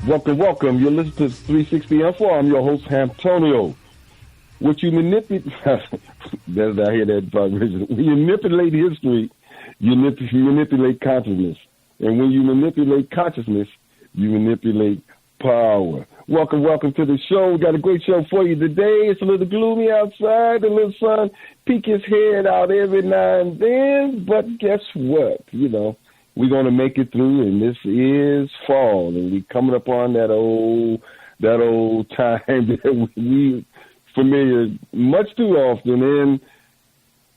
Welcome. You're listening to 360 Info. I'm your host, Antonio. What you manipulate, I hear that vibration. When you manipulate history, you manipulate consciousness. And when you manipulate consciousness, you manipulate power. Welcome to the show. We got a great show for you today. It's a little gloomy outside. The little sun peek his head out every now and then. But guess what? We're going to make it through, and this is fall, and we're coming up on that old time that we familiar much too often in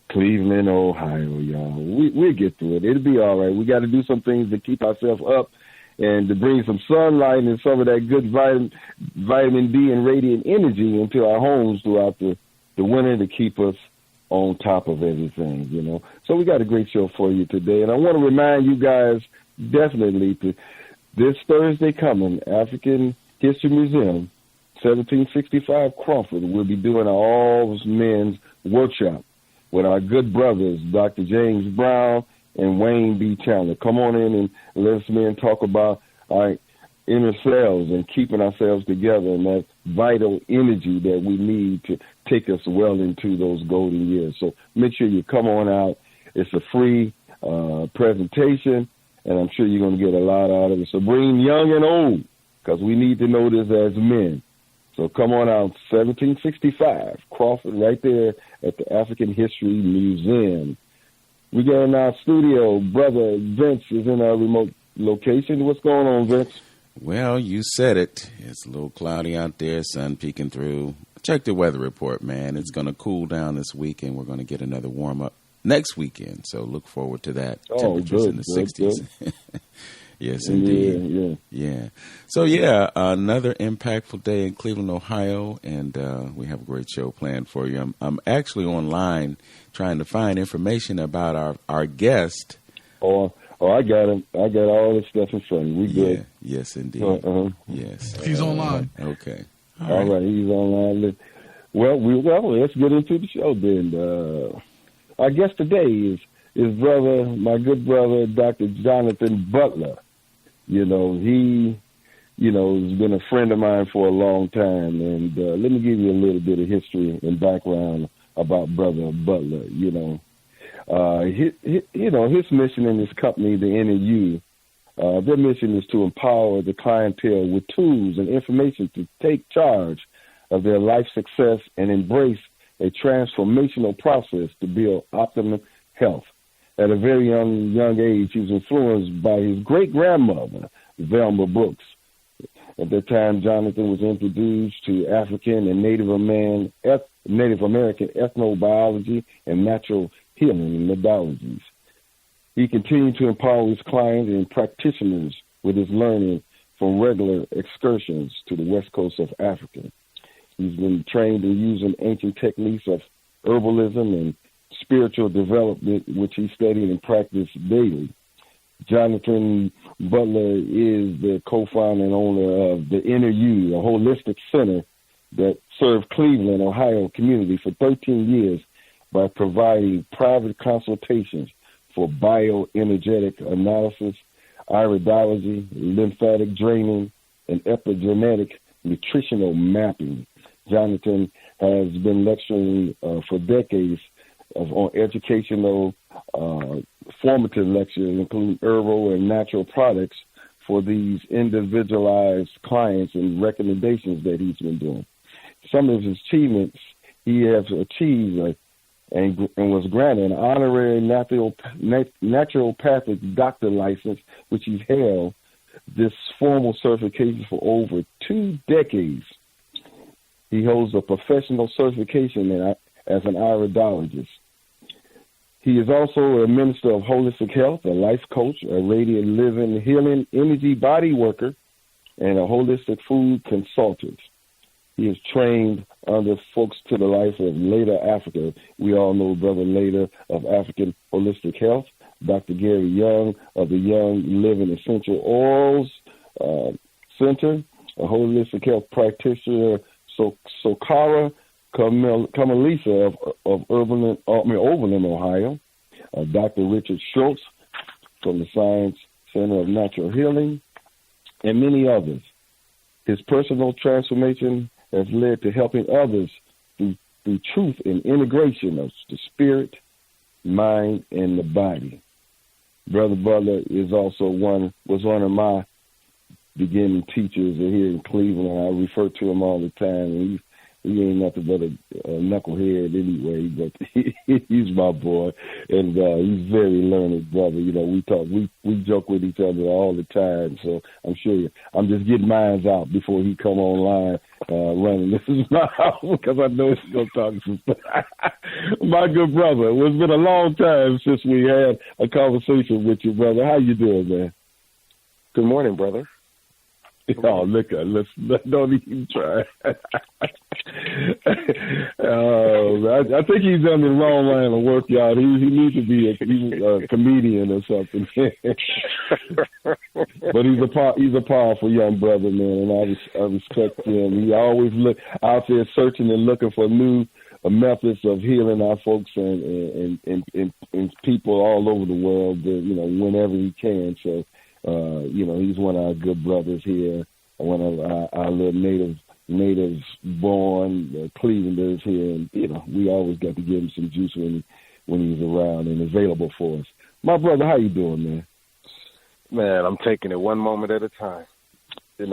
Cleveland, Ohio, y'all. We'll get through it. It'll be all right. We got to do some things to keep ourselves up and to bring some sunlight and some of that good vitamin D and radiant energy into our homes throughout the winter to keep us on top of everything, So we got a great show for you today. And I want to remind you guys definitely to this Thursday coming, African History Museum, 1765 Crawford, we'll be doing an all-men's workshop with our good brothers, Dr. James Brown and Wayne B. Chandler. Come on in and let us men talk about our inner selves and keeping ourselves together and that vital energy that we need to take us well into those golden years. So make sure you come on out. It's a free presentation, and I'm sure you're going to get a lot out of it. So bring young and old, because we need to know this as men. So come on out, 1765 Crawford, right there at the African History Museum. We got in our studio. Brother Vince is in our remote location. What's going on, Vince? Well, you said it. It's a little cloudy out there, sun peeking through. Check the weather report, man. It's going to cool down this weekend. We're going to get another warm-up next weekend, so look forward to that. Temperatures in the 60s. Yes, indeed. Yeah. So, another impactful day in Cleveland, Ohio, and we have a great show planned for you. I'm actually online trying to find information about our guest. Oh, I got him. I got all this stuff in front of me. We good. Yeah, yes, indeed. Yes. He's online. Okay. All right, he's online. Well, let's get into the show then. Our guest today is my good brother, Dr. Johnathan Butler. He has been a friend of mine for a long time. And let me give you a little bit of history and background about Brother Butler. His mission in his company, the NEU, their mission is to empower the clientele with tools and information to take charge of their life success and embrace a transformational process to build optimum health. At a very young age, he was influenced by his great-grandmother, Velma Brooks. At that time, Johnathan was introduced to African and Native American ethnobiology and natural healing methodologies. He continued to empower his clients and practitioners with his learning from regular excursions to the west coast of Africa. He's been trained in using ancient techniques of herbalism and spiritual development, which he studied and practiced daily. Johnathan Butler is the co-founder and owner of the NEU, a holistic center that served Cleveland, Ohio community for 13 years by providing private consultations for bioenergetic analysis, iridology, lymphatic draining, and epigenetic nutritional mapping. Johnathan has been lecturing for decades on educational formative lectures, including herbal and natural products for these individualized clients and recommendations that he's been doing. Some of his achievements he has achieved and was granted an honorary naturopathic doctor license, which he's held this formal certification for over 2 decades. He holds a professional certification as an iridologist. He is also a minister of holistic health, a life coach, a radiant living healing energy body worker, and a holistic food consultant. He is trained under folks to the life of Later Africa. We all know Brother Later of African Holistic Health, Dr. Gary Young of the Young Living Essential Oils Center, a holistic health practitioner, Sokara Kamalisa of Overland, Ohio, Dr. Richard Schultz from the Science Center of Natural Healing, and many others. His personal transformation has led to helping others through truth and integration of the spirit, mind, and the body. Brother Butler was one of my beginning teachers here in Cleveland. I refer to him all the time. And he ain't nothing but a knucklehead anyway, but he's my boy, and he's very learned brother. You know, we joke with each other all the time. So I'm sure I'm just getting mine out before he come online running. This is my house because I know he's gonna talk some stuff. My good brother, it's been a long time since we had a conversation with you, brother. How you doing, man? Good morning, brother. Oh, look, don't even try. I think he's on the wrong line of work, y'all. He needs to be a comedian or something. But he's a powerful young brother, man, and I respect him. He always look out there searching and looking for new methods of healing our folks and people all over the world, whenever he can. So, he's one of our good brothers here, one of our little natives born Clevelanders here, and we always got to give him some juice when he's around and available for us. My brother, how you doing, man? Man, I'm taking it one moment at a time. When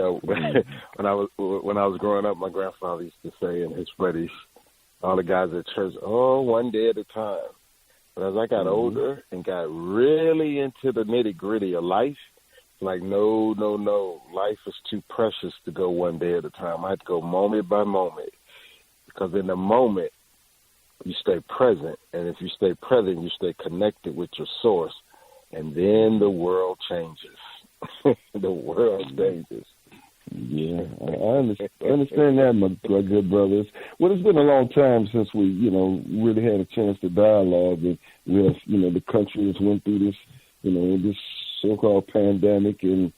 I was growing up, my grandfather used to say, and his buddies, all the guys at church, one day at a time. But as I got older and got really into the nitty-gritty of life, like, no. Life is too precious to go one day at a time. I had to go moment by moment, because in the moment, you stay present. And if you stay present, you stay connected with your source. And then the world changes. The world changes. Yeah, I understand that, my good brothers. Well, it's been a long time since we, really had a chance to dialogue with, the country has went through this, this so-called pandemic, and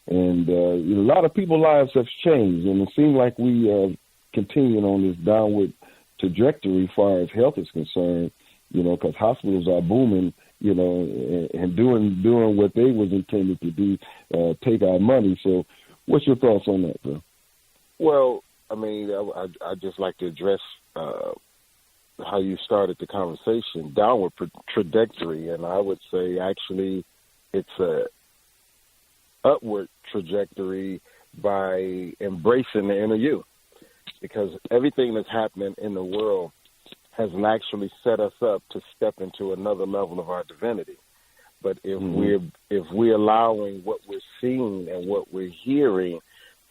a lot of people's lives have changed, and it seems like we are continuing on this downward trajectory as far as health is concerned, because hospitals are booming, and doing what they was intended to do, take our money. So what's your thoughts on that, bro? Well, I mean, I'd just like to address how you started the conversation, downward trajectory, and I would say actually it's a upward trajectory by embracing the inner you, because everything that's happening in the world has actually set us up to step into another level of our divinity. But if we're allowing what we're seeing and what we're hearing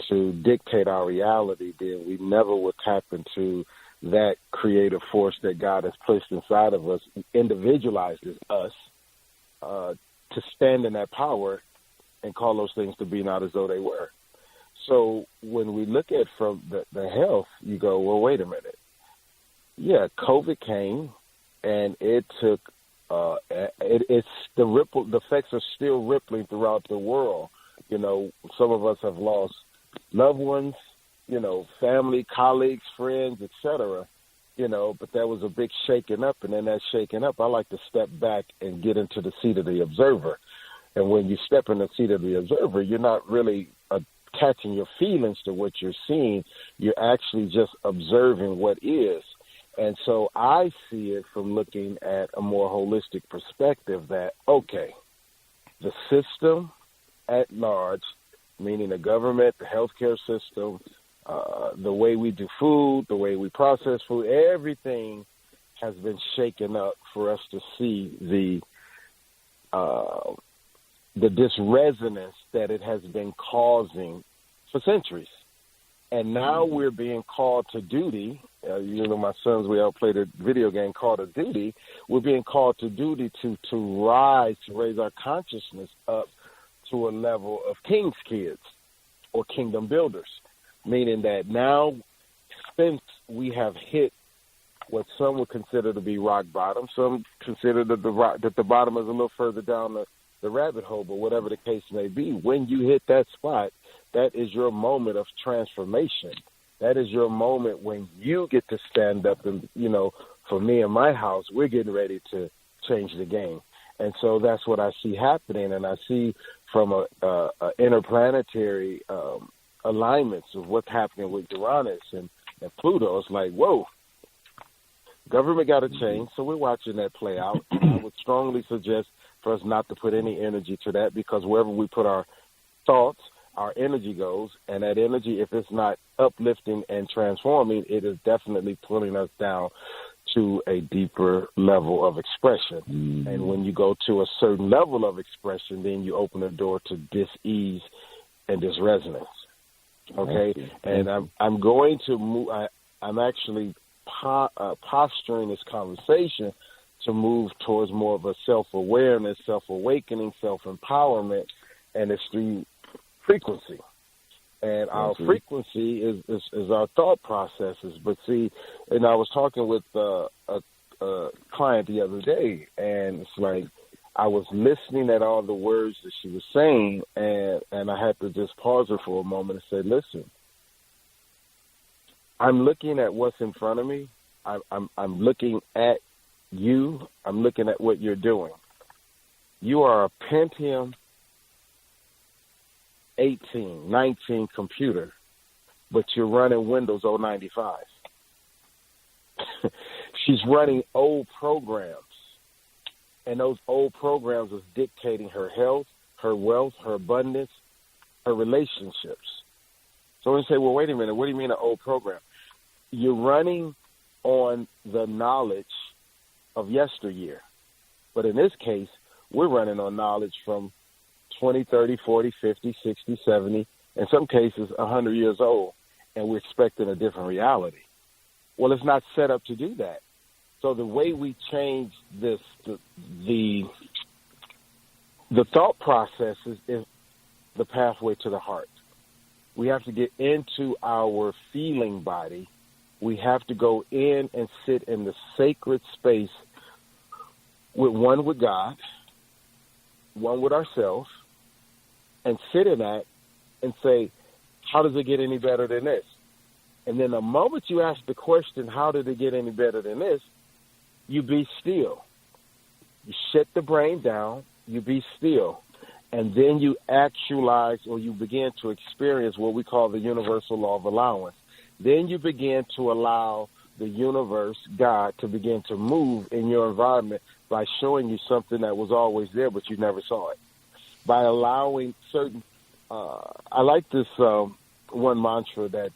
to dictate our reality, then we never will tap into that creative force that God has placed inside of us, individualized as us, to stand in that power and call those things to be not as though they were. So when we look at from the health, you go, well, wait a minute. Yeah, COVID came, and it took it's the effects are still rippling throughout the world. Some of us have lost loved ones, family, colleagues, friends, etc. But there was a big shaking up, and in that shaking up, I like to step back and get into the seat of the observer. And when you step in the seat of the observer, you're not really attaching your feelings to what you're seeing. You're actually just observing what is. And so I see it from looking at a more holistic perspective that, okay, the system at large, meaning the government, the healthcare system, the way we do food, the way we process food, everything has been shaken up for us to see the disresonance that it has been causing for centuries. And now we're being called to duty. My sons, we all played a video game called of Duty. We're being called to duty to raise our consciousness up to a level of king's kids or kingdom builders, meaning that now, since we have hit what some would consider to be rock bottom, some consider that the bottom is a little further down the rabbit hole, but whatever the case may be, when you hit that spot, that is your moment of transformation. That is your moment when you get to stand up and, for me and my house, we're getting ready to change the game. And so that's what I see happening. And I see from a interplanetary alignments of what's happening with Uranus and Pluto. It's like, whoa, government got to change. So we're watching that play out. I would strongly suggest for us not to put any energy to that, because wherever we put our thoughts, our energy goes, and that energy, if it's not uplifting and transforming, it is definitely pulling us down to a deeper level of expression. Mm-hmm. And when you go to a certain level of expression, then you open the door to dis-ease and disresonance. Okay? And I'm going to move, I'm actually posturing this conversation to move towards more of a self-awareness, self-awakening, self-empowerment, and it's through frequency. And our frequency is our thought processes. But see, and I was talking with a client the other day, and it's like I was listening at all the words that she was saying, and I had to just pause her for a moment and say, listen, I'm looking at what's in front of me. I'm looking at you. I'm looking at what you're doing. You are a Pentium 18, 19 computer, but you're running Windows 095. She's running old programs, and those old programs is dictating her health, her wealth, her abundance, her relationships. So when you say, well, wait a minute, what do you mean an old program? You're running on the knowledge of yesteryear. But in this case, we're running on knowledge from 20, 30, 40, 50, 60, 70, in some cases 100 years old, and we're expecting a different reality. Well, it's not set up to do that. So the way we change this, the thought process is the pathway to the heart. We have to get into our feeling body. We have to go in and sit in the sacred space with God, one with ourselves, and sit in that and say, how does it get any better than this? And then the moment you ask the question, how did it get any better than this, you be still. You shut the brain down, you be still, and then you actualize, or you begin to experience what we call the universal law of allowance. Then you begin to allow the universe, God, to begin to move in your environment by showing you something that was always there, but you never saw it. By allowing certain, I like this one mantra that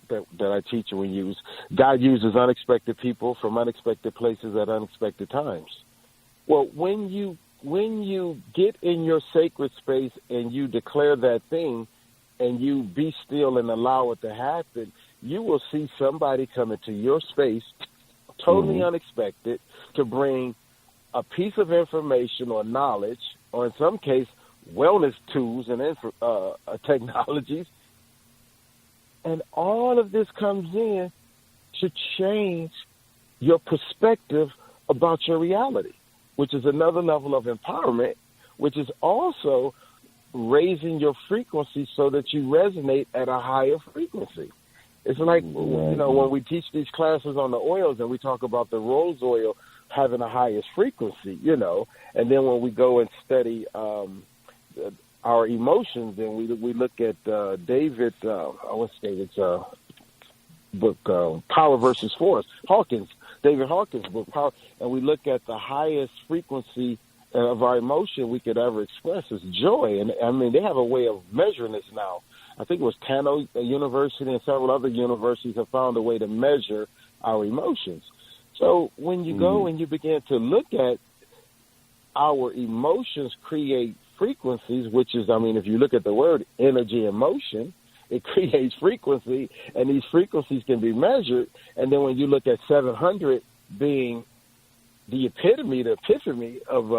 I teach and we use. God uses unexpected people from unexpected places at unexpected times. Well, when you get in your sacred space and you declare that thing and you be still and allow it to happen, you will see somebody come into your space, totally unexpected, to bring a piece of information or knowledge, or in some case, wellness tools and technologies. And all of this comes in to change your perspective about your reality, which is another level of empowerment, which is also raising your frequency so that you resonate at a higher frequency. It's like, when we teach these classes on the oils and we talk about the rose oil having the highest frequency, and then when we go and study our emotions, and we look at David's book, Power versus Force, David Hawkins' book, Power, and we look at the highest frequency of our emotion we could ever express is joy. And I mean, they have a way of measuring this now. I think it was Tano University and several other universities have found a way to measure our emotions. So when you go and you begin to look at our emotions create frequencies, which is, if you look at the word energy and motion, it creates frequency, and these frequencies can be measured. And then when you look at 700 being the epiphany of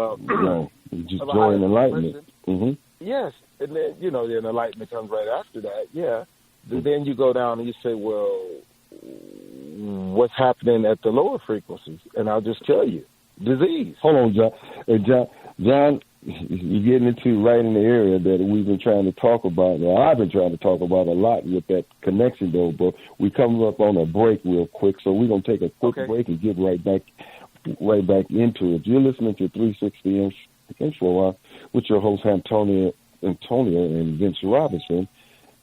just joy and enlightenment. Yes, and then the enlightenment comes right after that. Yeah, then you go down and you say, well, what's happening at the lower frequencies? And I'll just tell you, disease. Hold on, John. John, you're getting into right in the area that we've been trying to talk about. Now, I've been trying to talk about a lot with that connection, though. But we come up on a break real quick, so we're gonna take a quick break and get right back into it. You're listening to 360 Info with your host Antonio and Vince Robinson,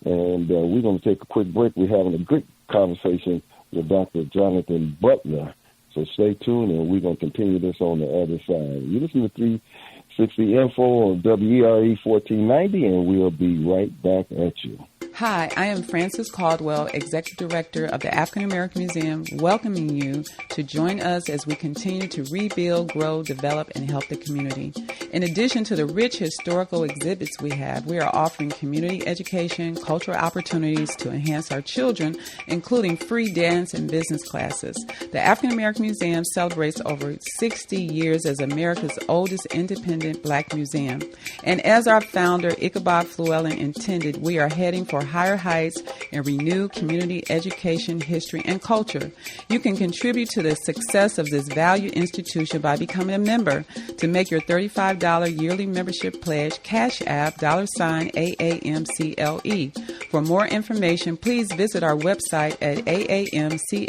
And we're going to take a quick break. We're having a good conversation with Dr. Johnathan Butler. So stay tuned, and we're going to continue this on the other side. You listen to 360 Info on WERE 1490, and we'll be right back at you. Hi, I am Frances Caldwell, Executive Director of the African American Museum, welcoming you to join us as we continue to rebuild, grow, develop, and help the community. In addition to the rich historical exhibits we have, we are offering community education, cultural opportunities to enhance our children, including free dance and business classes. The African American Museum celebrates over 60 years as America's oldest independent Black museum. And as our founder, Ichabod Flewellen, intended, we are heading for higher heights and renew community education, history, and culture. You can contribute to the success of this valued institution by becoming a member. To make your $35 yearly membership pledge, Cash App $AAMCLE. For more information, please visit our website at aamcle.org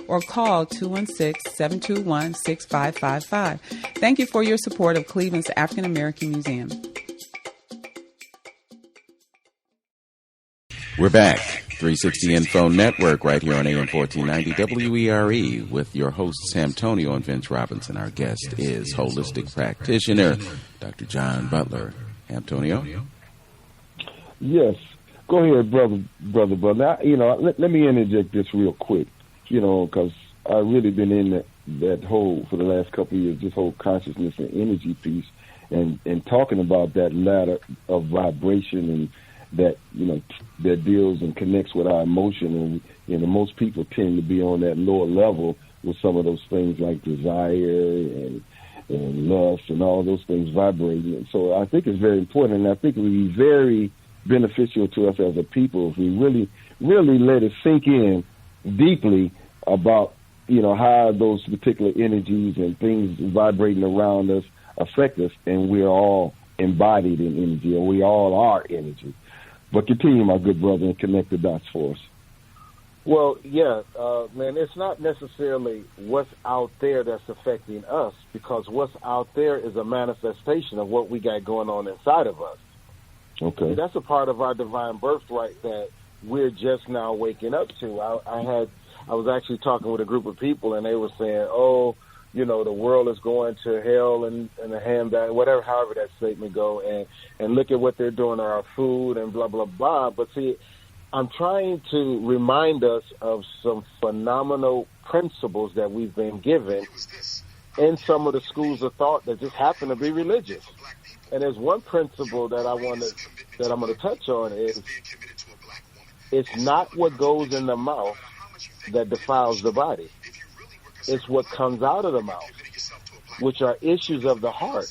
or call 216-721-6555. Thank you for your support of Cleveland's African American Museum. We're back. 360 Info Network right here on AM 1490 WERE with your hosts Antonio and Vince Robinson. Our guest is holistic practitioner Dr. John Butler. Antonio? Yes. Go ahead, brother Butler. Let me interject this real quick, because I've really been in that whole, for the last couple of years, this whole consciousness and energy piece and talking about that ladder of vibration and that that deals and connects with our emotion, and most people tend to be on that lower level with some of those things like desire and lust and all those things vibrating. And so I think it's very important, and I think it would be very beneficial to us as a people if we really, really let it sink in deeply about how those particular energies and things vibrating around us affect us, and we're all embodied in energy, and we all are energy. But continue, my good brother, and connect the dots for us. Well, yeah, man, it's not necessarily what's out there that's affecting us, because what's out there is a manifestation of what we got going on inside of us. Okay. See, that's a part of our divine birthright that we're just now waking up to. I was actually talking with a group of people, and they were saying, the world is going to hell and a handbag, whatever, however that statement go, and look at what they're doing to our food and blah, blah, blah. But see, I'm trying to remind us of some phenomenal principles that we've been given in some of the schools of thought that just happen to be religious. And there's one principle that I'm going to touch on is it's not what goes in the mouth that defiles the body. It's what comes out of the mouth, which are issues of the heart.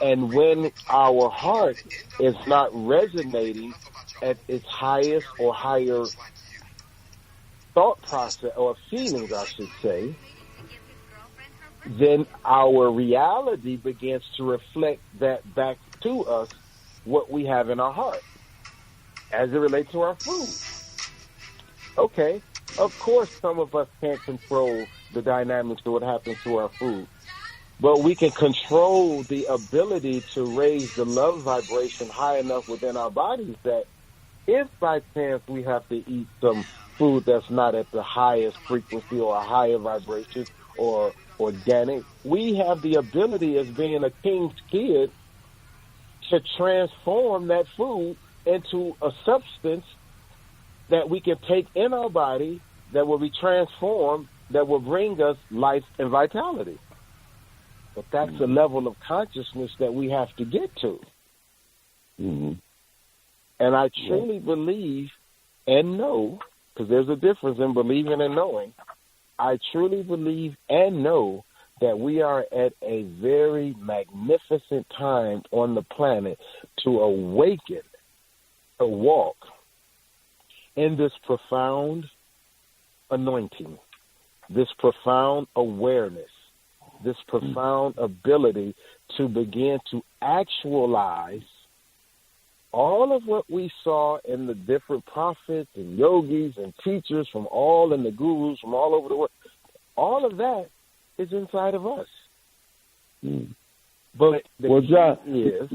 And when our heart is not resonating at its highest or higher thought process or feelings, I should say, then our reality begins to reflect that back to us, what we have in our heart, as it relates to our food. Okay. Of course, some of us can't control the dynamics of what happens to our food, but we can control the ability to raise the love vibration high enough within our bodies that if by chance we have to eat some food that's not at the highest frequency or a higher vibration or organic, we have the ability as being a king's kid to transform that food into a substance that we can take in our body that will be transformed, that will bring us life and vitality. But that's a level of consciousness that we have to get to. Mm-hmm. And I truly believe and know, because there's a difference in believing and knowing, I truly believe and know that we are at a very magnificent time on the planet to awaken, to walk in this profound anointing, this profound awareness, this profound ability to begin to actualize all of what we saw in the different prophets and yogis and teachers from all, and the gurus from all over the world. All of that is inside of us. Mm. But the John, key is,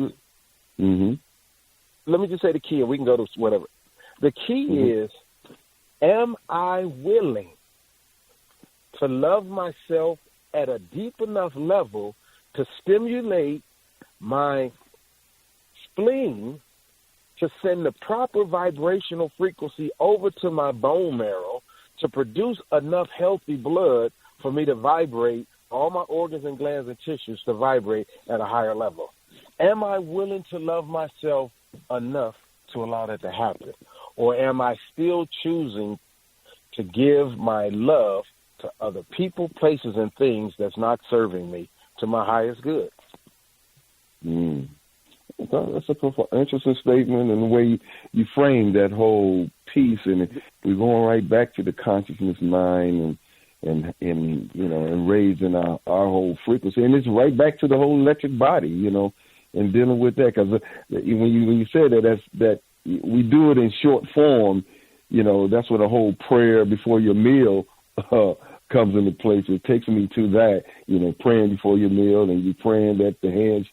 mm-hmm. let me just say the key, and we can go to whatever. The key is, am I willing to love myself at a deep enough level to stimulate my spleen to send the proper vibrational frequency over to my bone marrow to produce enough healthy blood for me to vibrate, all my organs and glands and tissues to vibrate at a higher level? Am I willing to love myself enough to allow that to happen? Or am I still choosing to give my love to other people, places, and things that's not serving me to my highest good? That's a interesting statement, and the way you frame that whole piece, and we're going right back to the consciousness mind and raising our whole frequency, and it's right back to the whole electric body, and dealing with that, because when you said that we do it in short form, that's where the whole prayer before your meal comes into place. It takes me to that, praying before your meal, and you praying that the hands,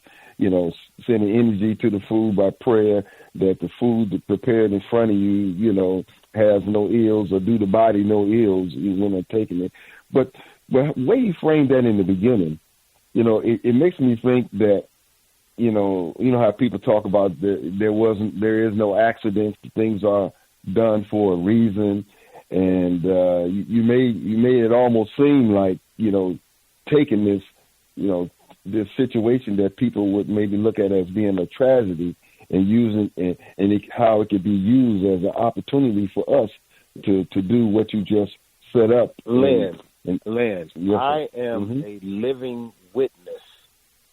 sending energy to the food by prayer, that the food prepared in front of you, has no ills or do the body no ills when they're taking it. But the way you framed that in the beginning, it makes me think that, how people talk about there is no accidents, things are done for a reason, and you made it almost seem like, taking this, this situation that people would maybe look at as being a tragedy and using how it could be used as an opportunity for us to do what you just set up. Lance, yes, I am a living witness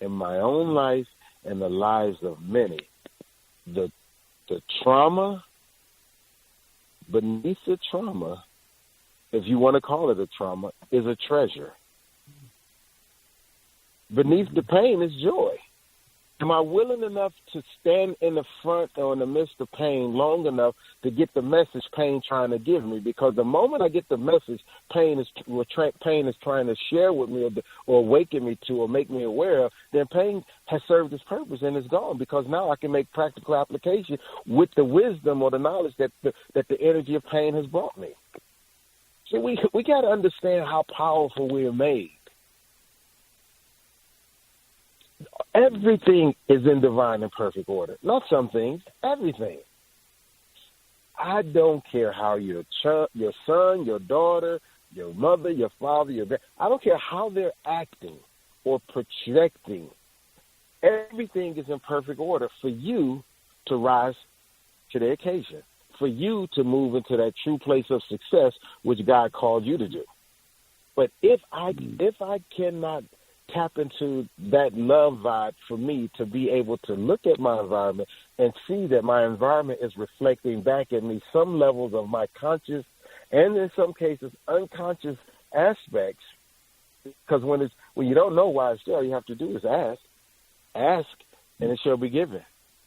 in my own life and the lives of many. The trauma, beneath the trauma, if you want to call it a trauma, is a treasure. Beneath the pain is joy. Am I willing enough to stand in the front or in the midst of pain long enough to get the message pain trying to give me? Because the moment I get the message pain is trying to share with me or awaken me to or make me aware of, then pain has served its purpose and is gone, because now I can make practical application with the wisdom or the knowledge that the energy of pain has brought me. So we got to understand how powerful we are made. Everything is in divine and perfect order. Not some things, everything. I don't care how your son, your daughter, your mother, your father, I don't care how they're acting or projecting. Everything is in perfect order for you to rise to the occasion, for you to move into that true place of success which God called you to do. But if I cannot tap into that love vibe for me to be able to look at my environment and see that my environment is reflecting back at me some levels of my conscious and in some cases unconscious aspects, because when you don't know why it's there, all you have to do is ask and it shall be given,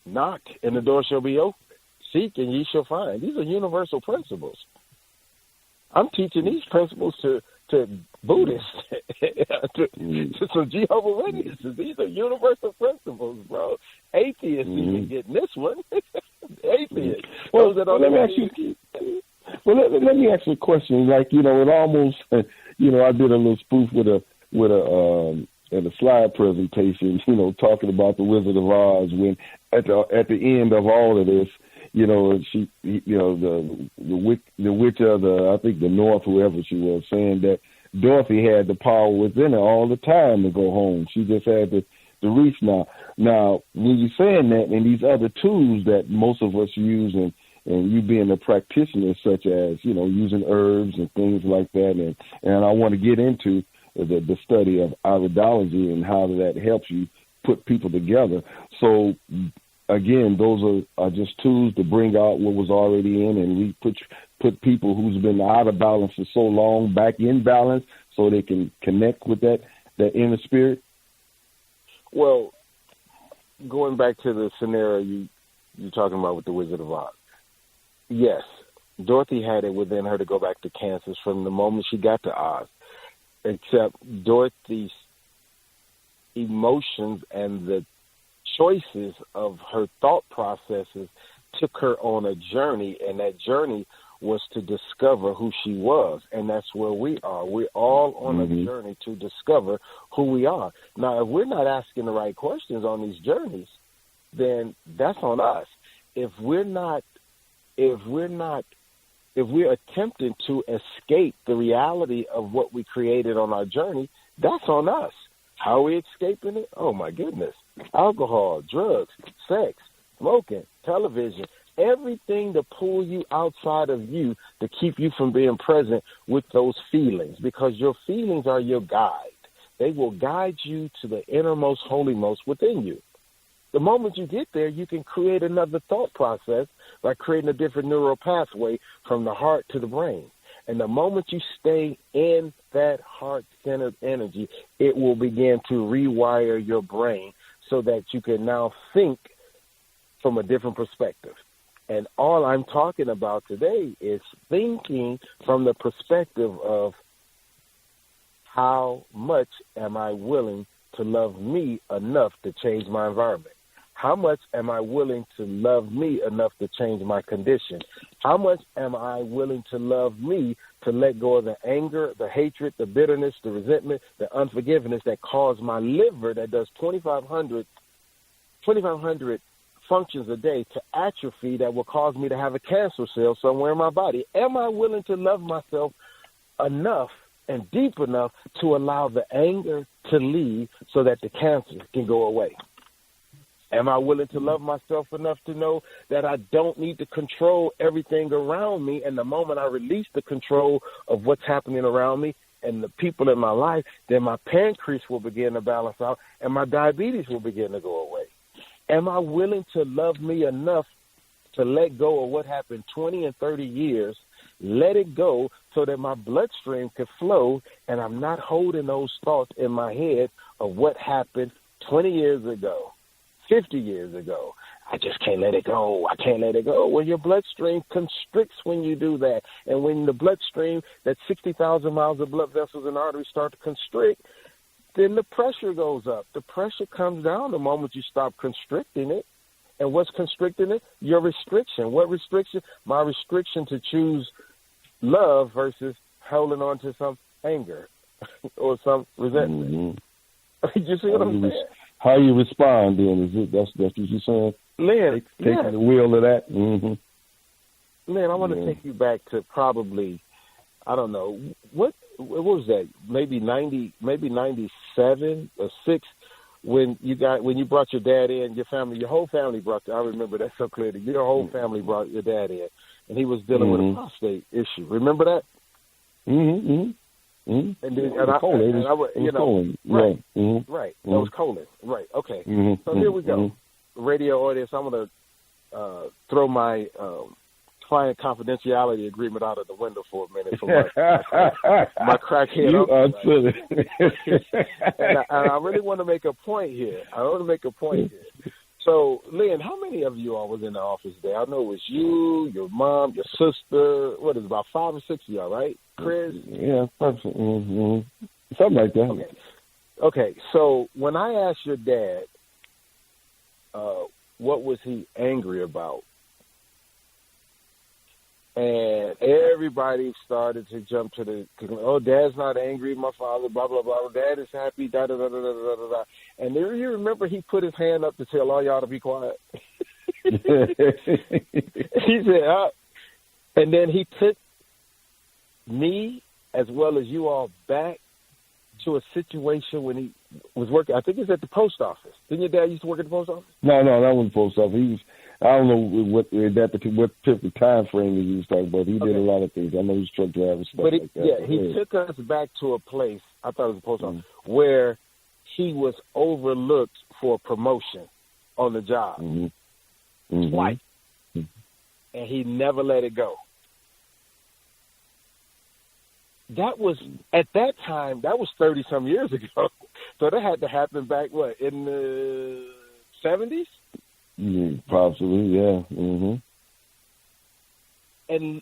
knock and the door shall be open, seek and ye shall find. These are universal principles. I'm teaching these principles to Buddhists, to some Jehovah's Witnesses. These are universal principles, bro. Atheists even getting this one. Atheists. Well, let me ask you a question. Like, it almost, I did a little spoof with a slide presentation, talking about the Wizard of Oz, when at the end of all of this, she, the witch of I think the North, whoever she was, saying that Dorothy had the power within her all the time to go home. She just had to reach now. Now, when you're saying that, and these other tools that most of us use, and you being a practitioner, such as, using herbs and things like that, and I want to get into the study of iridology and how that helps you put people together. So, again, those are just tools to bring out what was already in, and we put people who's been out of balance for so long back in balance so they can connect with that inner spirit. Well, going back to the scenario you're talking about with the Wizard of Oz, yes, Dorothy had it within her to go back to Kansas from the moment she got to Oz, except Dorothy's emotions and the choices of her thought processes took her on a journey, and that journey was to discover who she was, and that's where we are. We're all on a journey to discover who we are. Now, if we're not asking the right questions on these journeys, then that's on us. If we're attempting to escape the reality of what we created on our journey, that's on us. How are we escaping it? Oh, my goodness. Alcohol, drugs, sex, smoking, television, everything to pull you outside of you to keep you from being present with those feelings, because your feelings are your guide. They will guide you to the innermost, holymost within you. The moment you get there, you can create another thought process by creating a different neural pathway from the heart to the brain. And the moment you stay in that heart-centered energy, it will begin to rewire your brain so that you can now think from a different perspective. And all I'm talking about today is thinking from the perspective of how much am I willing to love me enough to change my environment? How much am I willing to love me enough to change my condition? How much am I willing to love me to let go of the anger, the hatred, the bitterness, the resentment, the unforgiveness that caused my liver that does 2,500 functions a day to atrophy that will cause me to have a cancer cell somewhere in my body? Am I willing to love myself enough and deep enough to allow the anger to leave so that the cancer can go away? Am I willing to love myself enough to know that I don't need to control everything around me, and the moment I release the control of what's happening around me and the people in my life, then my pancreas will begin to balance out and my diabetes will begin to go away? Am I willing to love me enough to let go of what happened 20 and 30 years, let it go so that my bloodstream can flow and I'm not holding those thoughts in my head of what happened 20 years ago, 50 years ago? I just can't let it go. I can't let it go. Well, your bloodstream constricts when you do that. And when the bloodstream, that 60,000 miles of blood vessels and arteries start to constrict, then the pressure goes up. The pressure comes down the moment you stop constricting it. And what's constricting it? Your restriction. What restriction? My restriction to choose love versus holding on to some anger or some resentment. You see what I'm saying? How you respond then? Is it that's what you're saying? Lynn, taking the wheel of that. Lynn, I want to take you back to probably, I don't know, what was that? Maybe 97 or 6 when you brought your dad in, your whole family brought. I remember that so clearly. Your whole family brought your dad in, and he was dealing with a prostate issue. Remember that? And then, colon. Right. Right. That was colon. Right. Okay. So here we go. Radio audience, I'm going to throw my client confidentiality agreement out of the window for a minute for my crackhead. You are silly. and I really want to make a point here. So, Lynn, how many of you all was in the office today? I know it was you, your mom, your sister. What is it, about 5 or 6 of y'all, right? Chris? Yeah, something like that. Okay, so when I asked your dad, what was he angry about? And everybody started to jump to the, Dad's not angry, my father, blah, blah, blah. Dad is happy, da, da, da, da, da, da, da. And then you remember he put his hand up to tell all y'all to be quiet. He said, and then he took me as well as you all back to a situation when he was working. I think it was at the post office. Didn't your dad used to work at the post office? No, that wasn't the post office. He was, I don't know what particular time frame he was talking about. He did a lot of things. I know he was truck driver and stuff like that. Yeah, he took us back to a place, I thought it was a post office, where he was overlooked for a promotion on the job twice. And he never let it go. That was, at that time, that was 30-some years ago. So that had to happen back, in the 70s? Possibly, yeah. And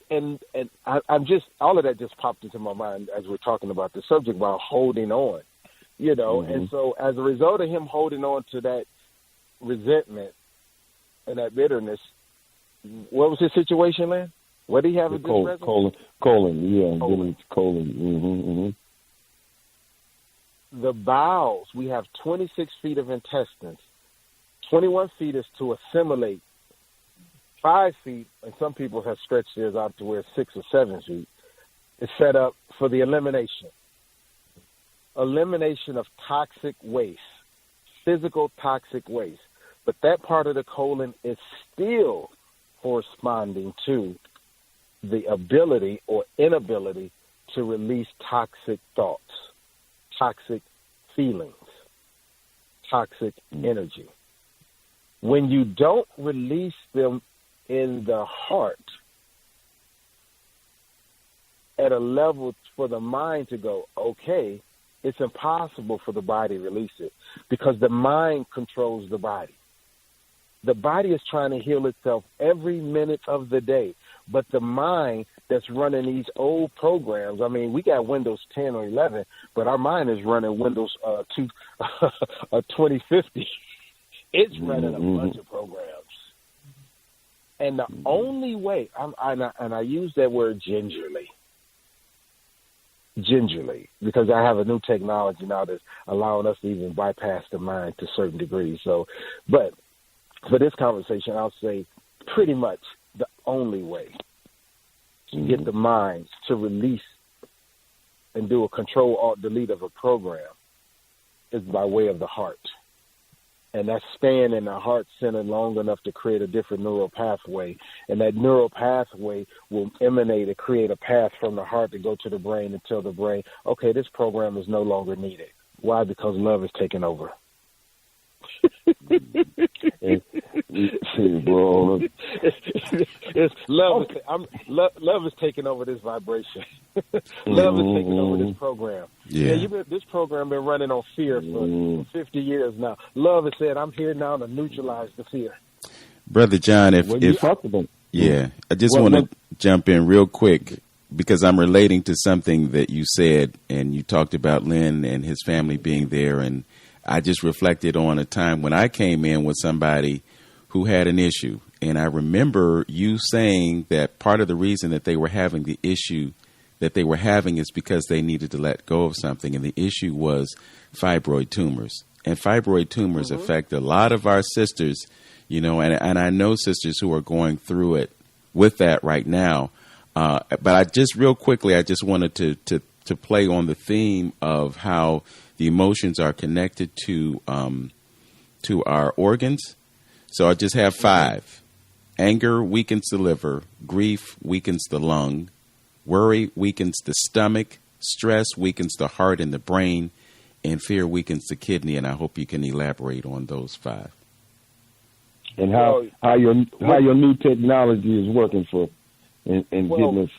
I'm just, all of that just popped into my mind as we're talking about the subject about holding on, And so as a result of him holding on to that resentment and that bitterness, What was his situation, Lynn? What did he have? Colon. Yeah, colon. The bowels. We have 26 feet of intestines. 21 feet is to assimilate. 5 feet, and some people have stretched theirs out to where it's 6 or 7 feet, is set up for the elimination. Elimination of toxic waste, physical toxic waste. But that part of the colon is still corresponding to the ability or inability to release toxic thoughts, toxic feelings, toxic energy. When you don't release them in the heart at a level for the mind to go, okay, it's impossible for the body to release it because the mind controls the body. The body is trying to heal itself every minute of the day, but the mind that's running these old programs, I mean, we got Windows 10 or 11, but our mind is running Windows 2050. It's running a bunch of programs. And the only way, I use that word gingerly, because I have a new technology now that's allowing us to even bypass the mind to certain degrees. So, but for this conversation, I'll say pretty much the only way to get the mind to release and do a Control-Alt-Delete of a program is by way of the heart. And that's staying in the heart center long enough to create a different neural pathway. And that neural pathway will emanate and create a path from the heart to go to the brain and tell the brain, okay, this program is no longer needed. Why? Because love is taking over. Love is taking over this vibration. Love is taking over this program. This program been running on fear for 50 years now. Love has said, I'm here now to neutralize the fear. Brother John, I just want to jump in real quick because I'm relating to something that you said, and you talked about Lynn and his family being there, and I just reflected on a time when I came in with somebody who had an issue. And I remember you saying that part of the reason that they were having the issue that they were having is because they needed to let go of something. And the issue was fibroid tumors. And fibroid tumors affect a lot of our sisters, you know, and I know sisters who are going through it with that right now. But I just real quickly, I just wanted to play on the theme of how the emotions are connected to our organs. So I just have 5. Anger weakens the liver. Grief weakens the lung. Worry weakens the stomach. Stress weakens the heart and the brain. And fear weakens the kidney. And I hope you can elaborate on those 5. And how your new technology is working for and getting us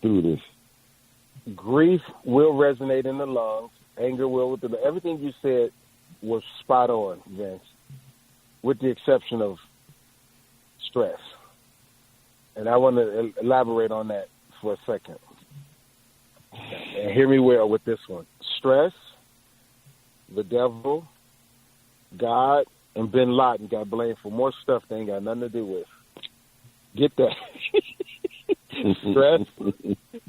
through this. Grief will resonate in the lungs. Anger will. Everything you said was spot on, Vince, with the exception of stress. And I want to elaborate on that for a second. And hear me well with this one. Stress, the devil, God, and Bin Laden got blamed for more stuff they ain't got nothing to do with. Get that. Stress,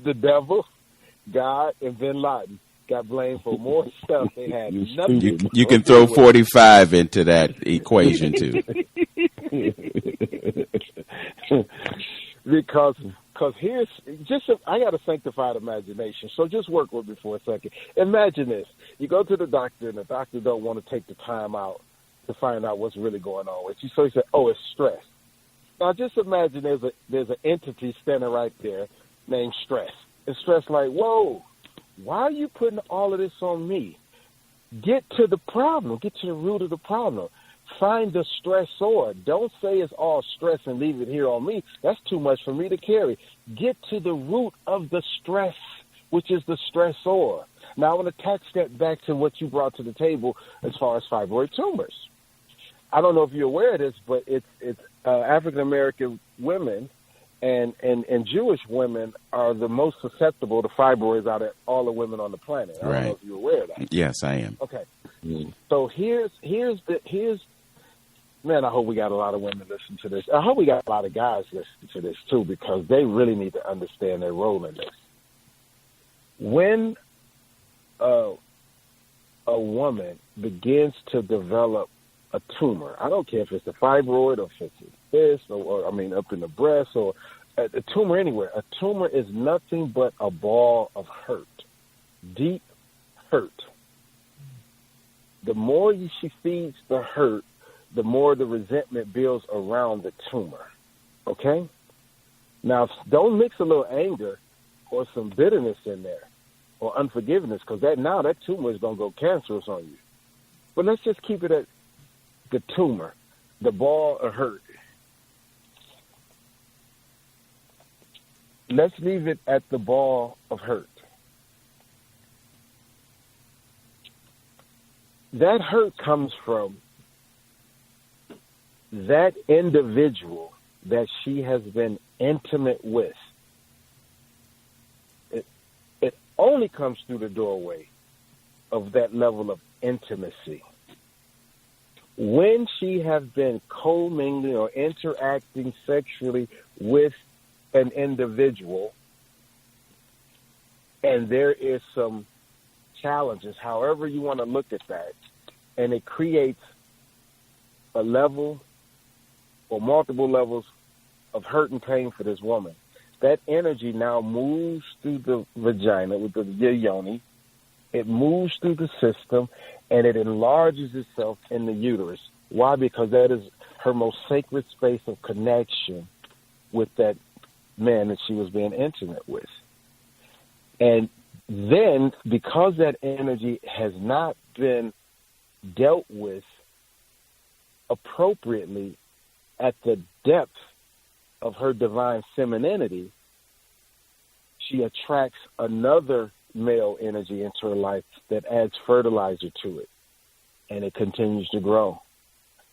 the devil, God, and Bin Laden got blamed for more stuff they had nothing to do with. You can throw 45 into that equation, too. Because here's I got a sanctified imagination, so just work with me for a second. Imagine this. You go to the doctor, and the doctor don't want to take the time out to find out what's really going on with you. So he said, oh, it's stress. Now just imagine there's an entity standing right there named stress. And stress like, whoa, why are you putting all of this on me? Get to the problem. Get to the root of the problem. Find the stressor. Don't say it's all stress and leave it here on me. That's too much for me to carry. Get to the root of the stress, which is the stressor. Now, I want to attach that back to what you brought to the table as far as fibroid tumors. I don't know if you're aware of this, but it's African-American women and Jewish women are the most susceptible to fibroids out of all the women on the planet. I don't know if you're aware of that. Yes, I am. Okay. So here's man, I hope we got a lot of women listen to this. I hope we got a lot of guys listen to this too, because they really need to understand their role in this. When a woman begins to develop a tumor, I don't care if it's a fibroid or if it's a cyst or up in the breast or a tumor anywhere. A tumor is nothing but a ball of hurt, deep hurt. The more she feeds the hurt, the more the resentment builds around the tumor, okay? Now, don't mix a little anger or some bitterness in there or unforgiveness, because that tumor is going to go cancerous on you. But let's just keep it at the tumor, the ball of hurt. Let's leave it at the ball of hurt. That hurt comes from that individual that she has been intimate with. It only comes through the doorway of that level of intimacy. When she has been commingling or interacting sexually with an individual, and there is some challenges, however you want to look at that, and it creates a level or multiple levels of hurt and pain for this woman. That energy now moves through the vagina with the yoni. It moves through the system, and it enlarges itself in the uterus. Why? Because that is her most sacred space of connection with that man that she was being intimate with. And then, because that energy has not been dealt with appropriately at the depth of her divine femininity, she attracts another male energy into her life that adds fertilizer to it, and it continues to grow.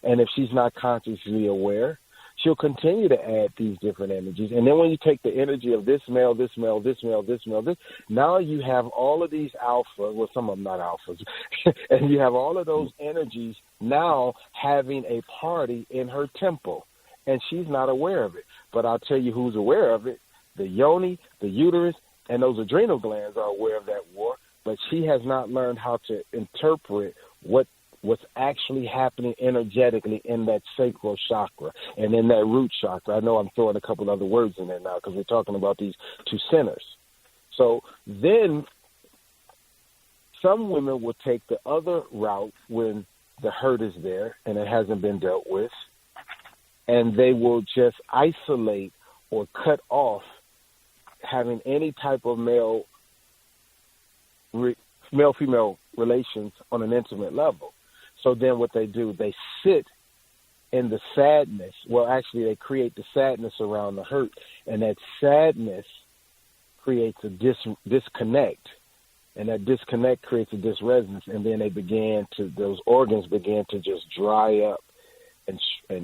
And if she's not consciously aware, she'll continue to add these different energies. And then when you take the energy of this male, this male, this male, this male, this, now you have all of these alpha, well, some of them not alphas, and you have all of those energies now having a party in her temple, and she's not aware of it. But I'll tell you who's aware of it. The yoni, the uterus, and those adrenal glands are aware of that war, but she has not learned how to interpret what's actually happening energetically in that sacral chakra and in that root chakra. I know I'm throwing a couple other words in there now because we're talking about these two centers. So then some women will take the other route when the hurt is there and it hasn't been dealt with, and they will just isolate or cut off having any type of male-female relations on an intimate level. So then what they do, they sit in the sadness. Well, actually, they create the sadness around the hurt, and that sadness creates a disconnect, and that disconnect creates a disresonance, and then those organs begin to just dry up. And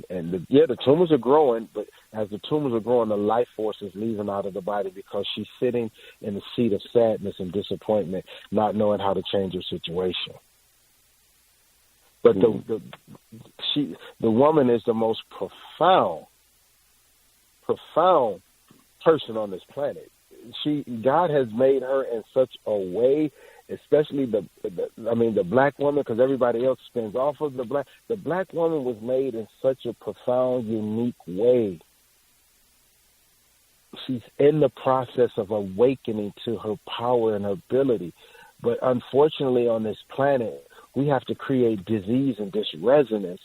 the tumors are growing, but as the tumors are growing, the life force is leaving out of the body because she's sitting in the seat of sadness and disappointment, not knowing how to change her situation. But the woman is the most profound person on this planet. God has made her in such a way, especially the black woman, because everybody else spins off of the black. The black woman was made in such a profound, unique way. She's in the process of awakening to her power and her ability. But unfortunately on this planet, we have to create disease and disresonance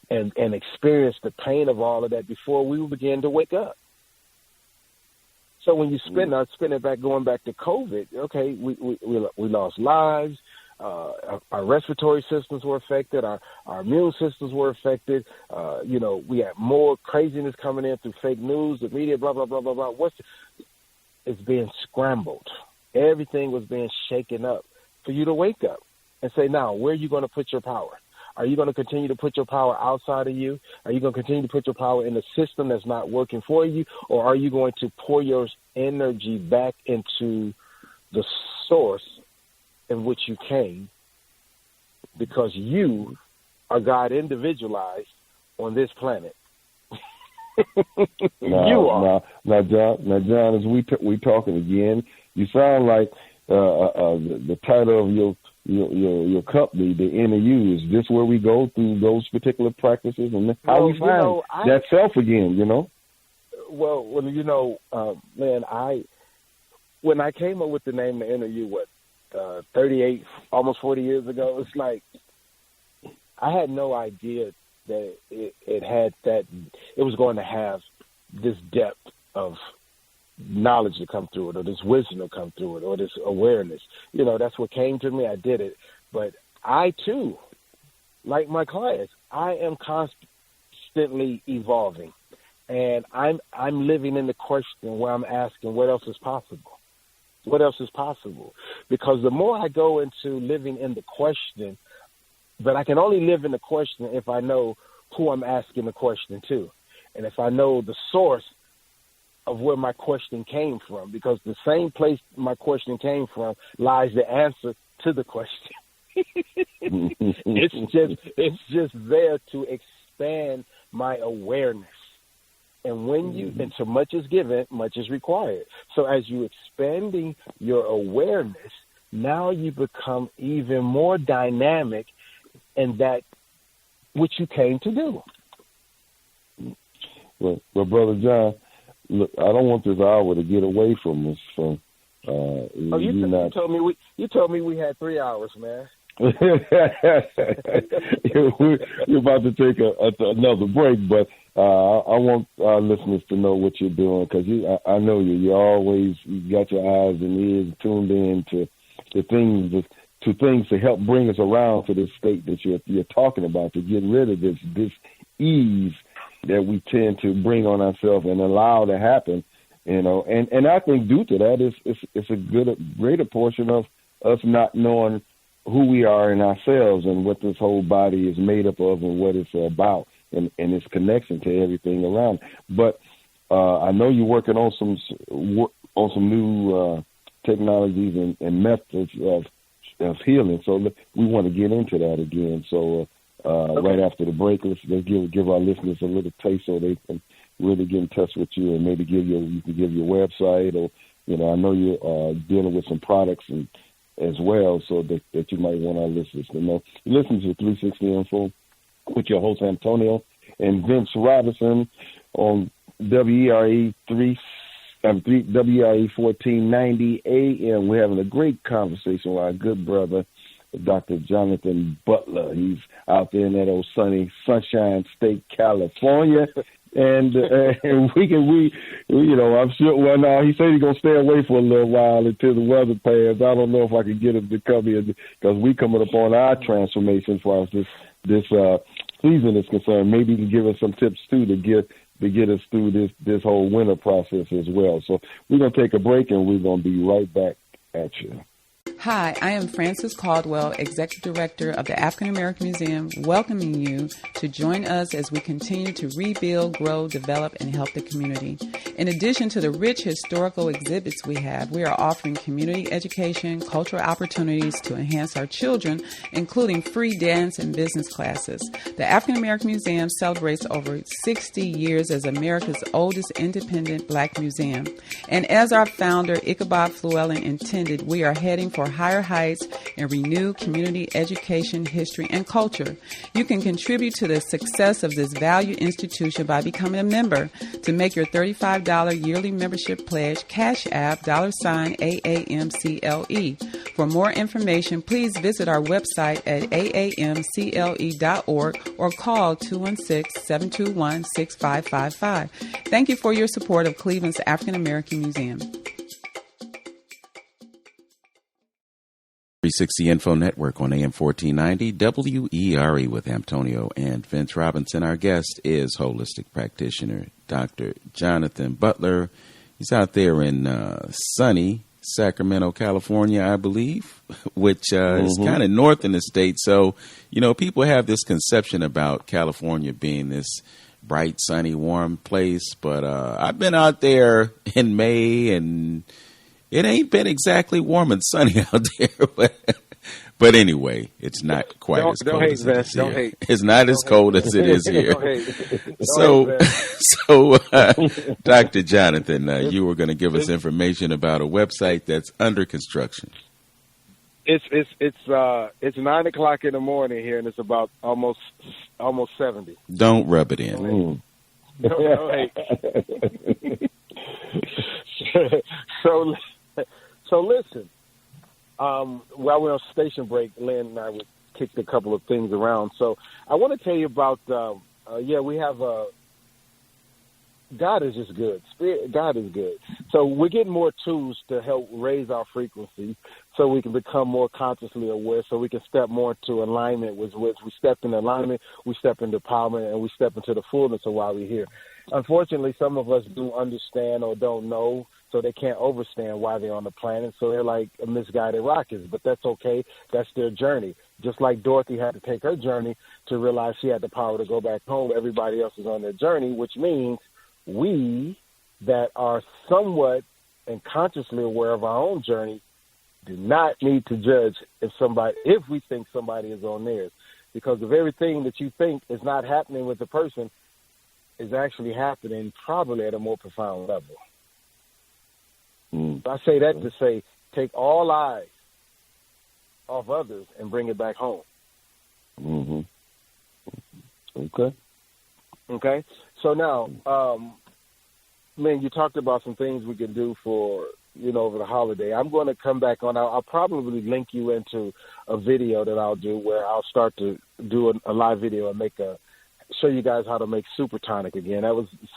and experience the pain of all of that before we begin to wake up. So when you spin it back, going back to COVID, okay, we lost lives, our respiratory systems were affected, our immune systems were affected. We had more craziness coming in through fake news, the media, blah, blah, blah, blah, blah. It's being scrambled. Everything was being shaken up for you to wake up and say, now, where are you going to put your power? Are you going to continue to put your power outside of you? Are you going to continue to put your power in the system that's not working for you? Or are you going to pour your energy back into the source in which you came, because you are God individualized on this planet. Now, You are. John, as we talking again, you sound like the title of your company, the NAU. Is this where we go through those particular practices and how we find that self again? Well, man, when I came up with the name the NAU, 38, almost 40 years ago, it's like I had no idea that it was going to have this depth of knowledge to come through it, or this wisdom to come through it, or this awareness. That's what came to me. I did it. But I, too, like my clients, I am constantly evolving. And I'm living in the question where I'm asking, what else is possible? What else is possible? Because the more I go into living in the question, but I can only live in the question if I know who I'm asking the question to, and if I know the source of where my question came from, because the same place my question came from lies the answer to the question. It's just there to expand my awareness. And and so much is given, much is required. So as you expanding your awareness, now you become even more dynamic in that which you came to do. Well, Brother John, look, I don't want this hour to get away from us. You told me we had 3 hours, man. You're about to take another break, but I want our listeners to know what you're doing, because I know you always got your eyes and ears tuned in to things to help bring us around to this state that you're talking about, to get rid of this ease that we tend to bring on ourselves and allow to happen, and I think due to that, it's a greater portion of us not knowing who we are in ourselves and what this whole body is made up of and what it's about and its connection to everything around. But I know you're working on some new technologies and methods of healing. So we want to get into that again. So right after the break, let's give our listeners a little taste so they can really get in touch with you, and maybe you can give your website, or I know you're dealing with some products and as well, so that you might want our listeners to know. You listen to 360 Info with your host Antonio and Vince Robinson on WERE 1490 AM. We're having a great conversation with our good brother, Dr. Johnathan Butler. He's out there in that old sunny Sunshine State, California. And I'm sure. Well, no, he said he's gonna stay away for a little while until the weather passes. I don't know if I can get him to come here, because we coming up on our transformation as far as this season is concerned. Maybe he can give us some tips too to get us through this whole winter process as well. So we're gonna take a break, and we're gonna be right back at you. Hi, I am Frances Caldwell, Executive Director of the African American Museum, welcoming you to join us as we continue to rebuild, grow, develop, and help the community. In addition to the rich historical exhibits we have, we are offering community education, cultural opportunities to enhance our children, including free dance and business classes. The African American Museum celebrates over 60 years as America's oldest independent Black museum. And as our founder, Ichabod Flewellen, intended, we are heading for higher heights and renew community education, history, and culture. You can contribute to the success of this valued institution by becoming a member. To make your $35 yearly membership pledge, Cash App $AAMCLE. For more information, please visit our website at aamcle.org or call 216-721-6555. Thank you for your support of Cleveland's African American Museum. 360 Info Network on AM 1490 WERE with Antonio and Vince Robinson. Our guest is holistic practitioner Dr. Johnathan Butler. He's out there in sunny Sacramento, California, I believe, which is kind of north in the state. So, people have this conception about California being this bright, sunny, warm place. But I've been out there in May, and it ain't been exactly warm and sunny out there, But anyway, it's not quite as cold as it is here. It's not as cold as it is here. So, Dr. Johnathan, you were going to give us information about a website that's under construction. It's 9 o'clock in the morning here, and it's about almost 70. Don't rub it in. So listen. While we're on station break, Lynn and I would kick a couple of things around. So I want to tell you about. We have. God is just good. God is good. So we're getting more tools to help raise our frequency, so we can become more consciously aware, so we can step more into alignment with which we step in alignment, we step into empowerment, and we step into the fullness of why we're here. Unfortunately, some of us do understand or don't know, so they can't understand why they're on the planet. So they're like misguided rockets, but that's okay. That's their journey. Just like Dorothy had to take her journey to realize she had the power to go back home, everybody else is on their journey, which means we that are somewhat and consciously aware of our own journey do not need to judge if we think somebody is on theirs, because if everything that you think is not happening with the person is actually happening probably at a more profound level. I say that to say, take all eyes off others and bring it back home. Mm-hmm. Okay. So now, you talked about some things we can do for, over the holiday. I'm going to come back on. I'll probably link you into a video that I'll do where I'll start to do a live video and show you guys how to make super tonic again.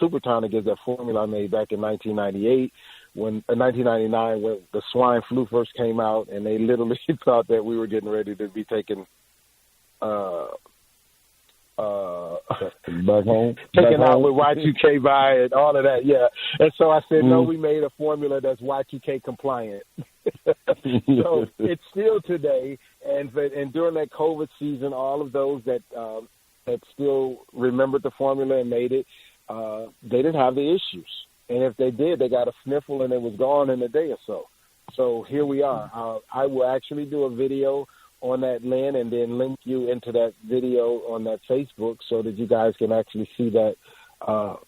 Super tonic is that formula I made back in 1998. 1999, when the swine flu first came out, and they literally thought that we were getting ready to be taken back home, taken out with Y2K by and all of that, yeah. And so I said, no, we made a formula that's Y2K compliant. So it's still today, and during that COVID season, all of those that still remembered the formula and made it, they didn't have the issues. And if they did, they got a sniffle and it was gone in a day or so. So here we are. I will actually do a video on that, Lynn, and then link you into that video on that Facebook so that you guys can actually see that, how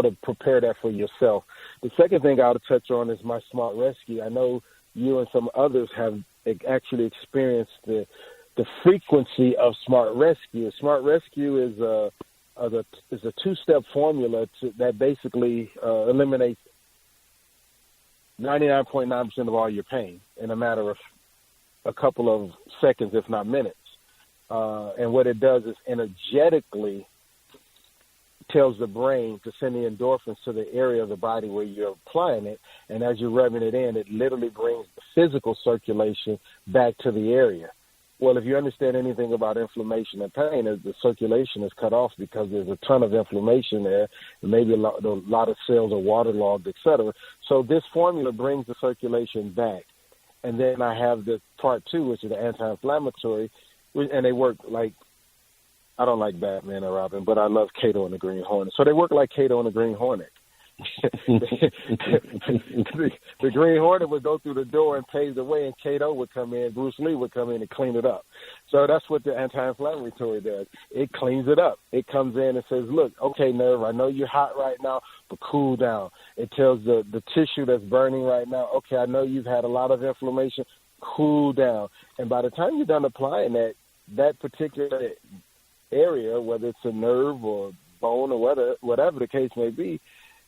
to prepare that for yourself. The second thing I ought to touch on is my Smart Rescue. I know you and some others have actually experienced the frequency of Smart Rescue. Smart Rescue is a two-step formula that basically eliminates 99.9% of all your pain in a matter of a couple of seconds, if not minutes. And what it does is energetically tells the brain to send the endorphins to the area of the body where you're applying it. And as you're rubbing it in, it literally brings the physical circulation back to the area. Well, if you understand anything about inflammation and pain, the circulation is cut off because there's a ton of inflammation there, and maybe a lot of cells are waterlogged, et cetera. So this formula brings the circulation back. And then I have the part 2, which is the anti-inflammatory, and they work like, I don't like Batman or Robin, but I love Kato and the Green Hornet. So they work like Kato and the Green Hornet. The Green Hornet would go through the door and pave the way, and Kato would come in, Bruce Lee would come in and clean it up. So that's what the anti-inflammatory does. It cleans it up. It comes in and says, look, okay, nerve, I know you're hot right now, but cool down. It tells the tissue that's burning right now, okay, I know you've had a lot of inflammation, cool down. And by the time you're done applying that particular area, whether it's a nerve or bone or whatever the case may be,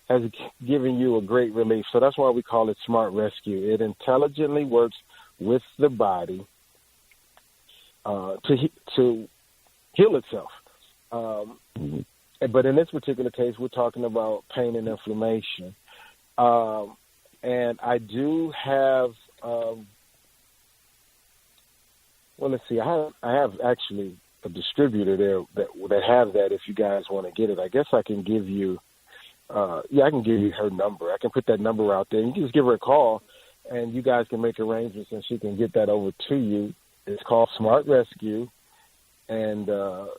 has given you a great relief. So that's why we call it Smart Rescue. It intelligently works with the body to heal itself. But in this particular case, we're talking about pain and inflammation. And I do have, let's see, I have actually a distributor there that has that if you guys want to get it. I guess I can give you, I can give you her number. I can put that number out there. You can just give her a call, and you guys can make arrangements, and she can get that over to you. It's called Smart Rescue, and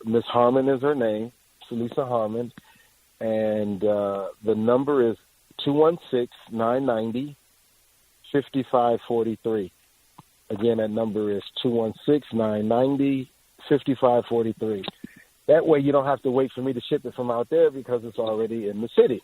Miss Harmon is her name, Lisa Harmon, and the number is 216-990-5543. Again, that number is 216-990-5543. That way you don't have to wait for me to ship it from out there because it's already in the city.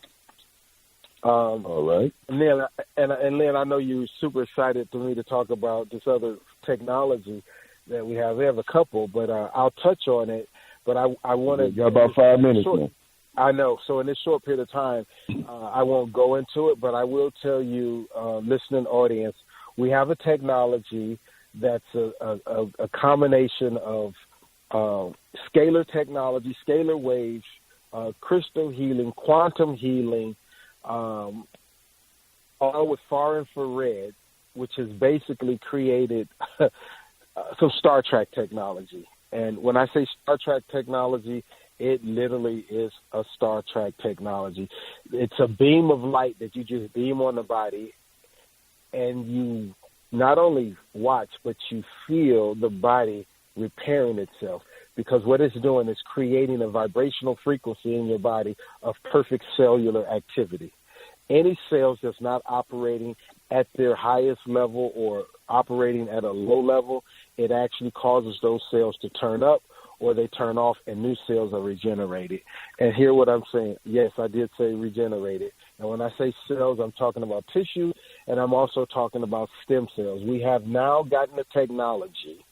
All right. And Lynn, I know you're super excited for me to talk about this other technology that we have. We have a couple, but I'll touch on it. But I want to... You got about 5 minutes now. I know. So in this short period of time, I won't go into it, but I will tell you, listening audience, we have a technology that's a combination of scalar technology, scalar waves, crystal healing, quantum healing, all with far infrared, which has basically created some Star Trek technology. And when I say Star Trek technology, it literally is a Star Trek technology. It's a beam of light that you just beam on the body, and you not only watch, but you feel the body repairing itself, because what it's doing is creating a vibrational frequency in your body of perfect cellular activity. Any cells that's not operating at their highest level or operating at a low level, it actually causes those cells to turn up, or they turn off and new cells are regenerated. And hear what I'm saying. Yes, I did say regenerated. And when I say cells, I'm talking about tissue, and I'm also talking about stem cells. We have now gotten the technology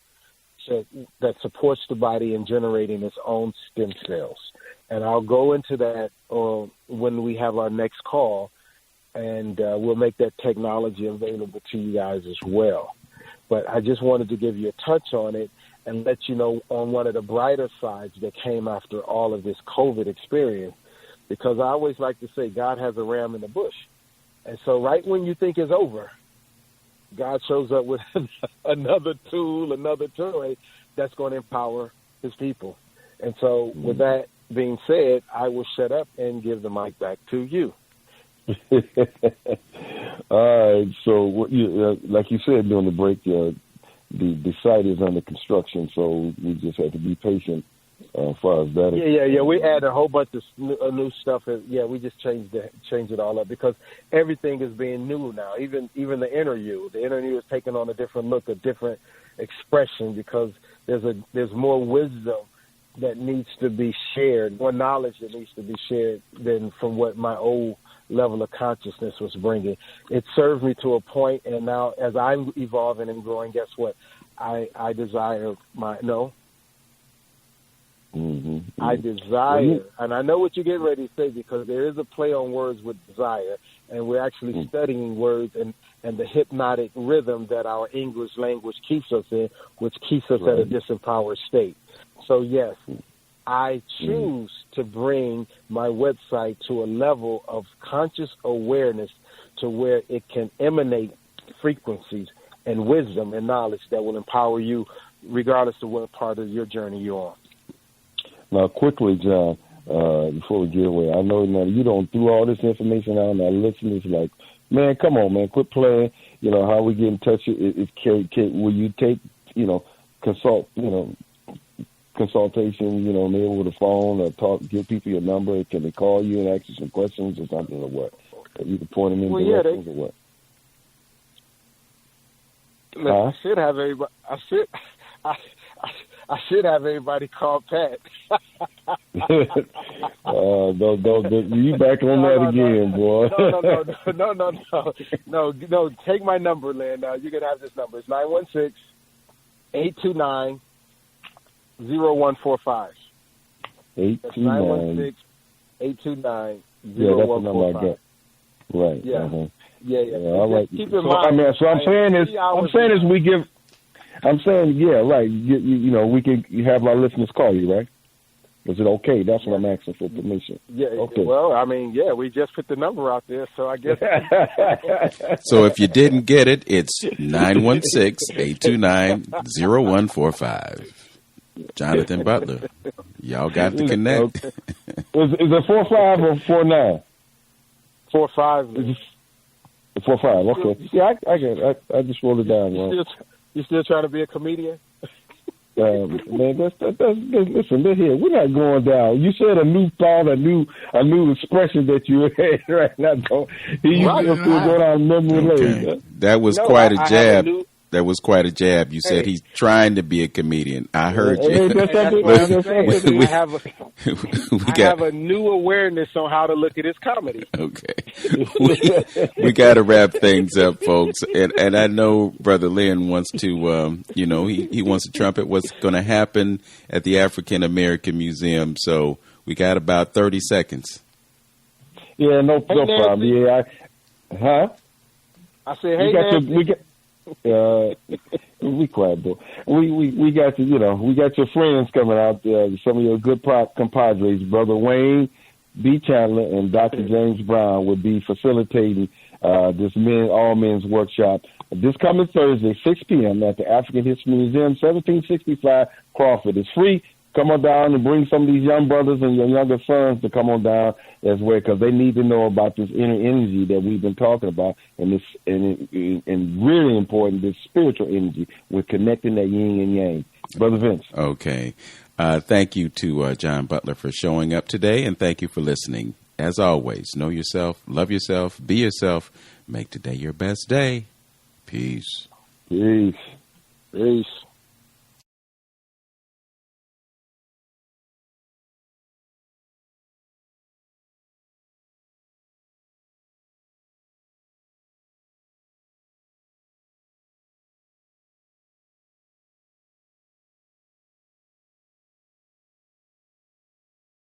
that supports the body in generating its own stem cells. And I'll go into that when we have our next call, and we'll make that technology available to you guys as well. But I just wanted to give you a touch on it and let you know on one of the brighter sides that came after all of this COVID experience, because I always like to say God has a ram in the bush. And so right when you think it's over, God shows up with another tool, another toy that's going to empower his people. And so with that being said, I will shut up and give the mic back to you. All right. So, like you said during the break, the site is under construction, so we just have to be patient as far as that. Yeah. We added a whole bunch of new stuff. We just changed it all up because everything is being new now. Even the interview is taking on a different look, a different expression, because there's more wisdom that needs to be shared, more knowledge that needs to be shared than from what my old level of consciousness was bringing. It served me to a point, and now as I'm evolving and growing, guess what? I desire I desire, and I know what you're getting ready to say, because there is a play on words with desire, and we're actually studying words and the hypnotic rhythm that our English language keeps us in, which keeps us at a disempowered state. So yes, I choose to bring my website to a level of conscious awareness to where it can emanate frequencies and wisdom and knowledge that will empower you regardless of what part of your journey you're on. Now, quickly, John, before we get away, I know now you don't throw all this information out, and our listeners are like, man, come on, man, quit playing. You know, how we get in touch? Will you take, consultation, maybe over the phone, or give people your number? Can they call you and ask you some questions or something, or what? Or you can point them in directions or what? I should have everybody. I should have everybody call Pat. You back on that again, boy. No. Take my number, Lynn. You can have this number. It's 916-829-0145. 916-829-0145. Yeah, that's the number I got. Right. Yeah. Uh-huh. Yeah. All right. Keep in mind. I'm saying, yeah, right. We can have our listeners call you, right? Is it okay? That's what I'm asking for permission. Yeah. Okay. Well, we just put the number out there, so I guess. So if you didn't get it, it's 916-829-0145. Johnathan Butler. Y'all got to connect. Is it 45 or 49? 45. 45. Okay. Yeah, I get it. I just wrote it down. You still trying to be a comedian? Man, listen, here. We're not going down. You said a new thought, a new expression that you had right now. You still go down memory lane. That was quite a jab. That was quite a jab. You said he's trying to be a comedian. I heard you. And that's what I'm saying. I have a new awareness on how to look at his comedy. Okay. We got to wrap things up, folks. And I know Brother Lynn wants to, he wants to trumpet what's going to happen at the African American Museum. So we got about 30 seconds. Yeah, no problem. Yeah, I said, hey, we quiet, bro. We got we got your friends coming out there. Some of your good compadres, Brother Wayne B. Chandler and Dr. James Brown will be facilitating this all men's workshop this coming Thursday, 6 p.m. at the African History Museum, 1765 Crawford. It's free. Come on down and bring some of these young brothers and your younger sons to come on down as well, because they need to know about this inner energy that we've been talking about, and this and really important, this spiritual energy. We're connecting that yin and yang. Brother Vince. Okay. Thank you to John Butler for showing up today, and thank you for listening. As always, know yourself, love yourself, be yourself, make today your best day. Peace. Peace. Peace.